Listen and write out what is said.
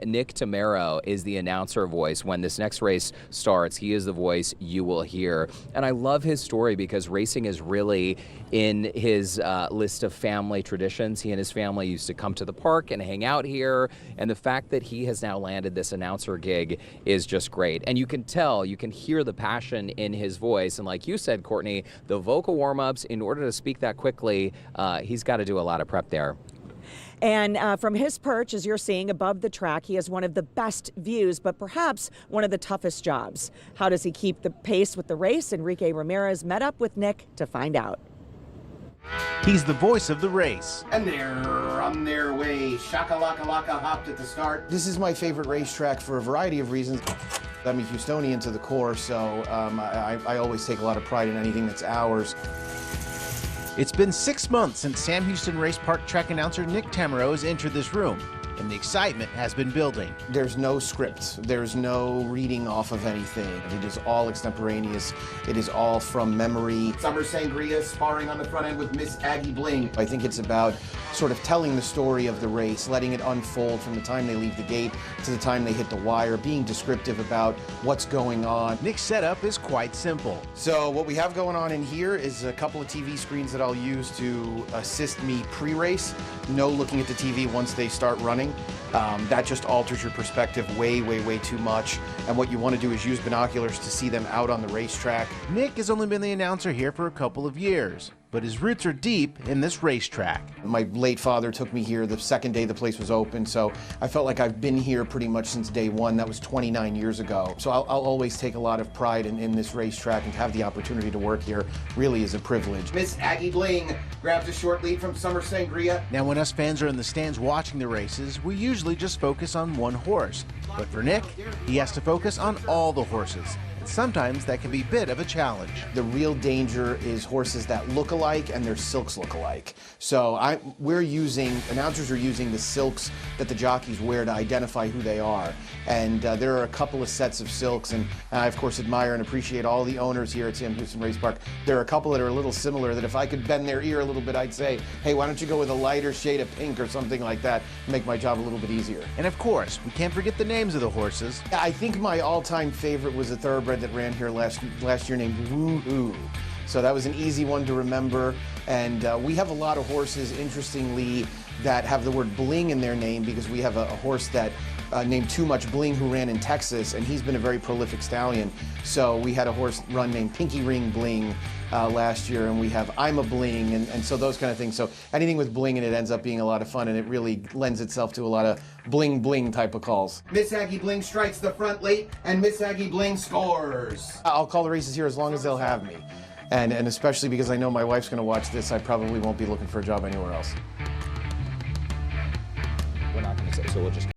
Nick Tammaro is the announcer voice. When this next race starts, he is the voice you will hear. And I love his story because racing is really in his list of family traditions. He and his family used to come to the park and hang out here. And the fact that he has now landed this announcer gig is just great. And you can tell, you can hear the passion in his voice. And like you said, Courtney, the vocal warm-ups, in order to speak that quickly, he's got to do a lot of prep there. And from his perch, as you're seeing above the track, he has one of the best views, but perhaps one of the toughest jobs. How does he keep the pace with the race? Enrique Ramirez met up with Nick to find out. He's the voice of the race. And they're on their way. Shaka-laka-laka hopped at the start. This is my favorite racetrack for a variety of reasons. I'm a Houstonian to the core, so I always take a lot of pride in anything that's ours. It's been 6 months since Sam Houston Race Park track announcer Nick Tammaro has entered this room, and the excitement has been building. There's no script. There's no reading off of anything. It is all extemporaneous. It is all from memory. Summer Sangria sparring on the front end with Miss Aggie Bling. I think it's about sort of telling the story of the race, letting it unfold from the time they leave the gate to the time they hit the wire, being descriptive about what's going on. Nick's setup is quite simple. So what we have going on in here is a couple of TV screens that I'll use to assist me pre-race. No looking at the TV once they start running. That just alters your perspective way, way, way too much. And what you want to do is use binoculars to see them out on the racetrack. Nick has only been the announcer here for a couple of years, but his roots are deep in this racetrack. My late father took me here the second day the place was open, so I felt like I've been here pretty much since day one. That was 29 years ago. So I'll always take a lot of pride in this racetrack, and to have the opportunity to work here really is a privilege. Miss Aggie Bling grabs a short lead from Summer Sangria. Now when us fans are in the stands watching the races, we usually just focus on one horse. But for Nick, he has to focus on all the horses. And sometimes that can be a bit of a challenge. The real danger is horses that look alike and their silks look alike. So announcers are using the silks that the jockeys wear to identify who they are. And there are a couple of sets of silks, and I of course admire and appreciate all the owners here at Sam Houston Race Park. There are a couple that are a little similar that if I could bend their ear a little bit, I'd say, hey, why don't you go with a lighter shade of pink or something like that, make my job a little bit easier. And of course, we can't forget the names of the horses. I think my all-time favorite was a thoroughbred that ran here last year named Woo-Hoo. So that was an easy one to remember. And we have a lot of horses, interestingly, that have the word bling in their name because we have a horse that named Too Much Bling who ran in Texas, and he's been a very prolific stallion. So we had a horse run named Pinky Ring Bling last year, and we have I'm a Bling, and so those kind of things. So anything with bling in it ends up being a lot of fun, and it really lends itself to a lot of bling bling type of calls. Miss Aggie Bling strikes the front late, and Miss Aggie Bling scores. I'll call the races here as long as they'll have me. And especially because I know my wife's going to watch this, I probably won't be looking for a job anywhere else. We're not going to say, so we'll just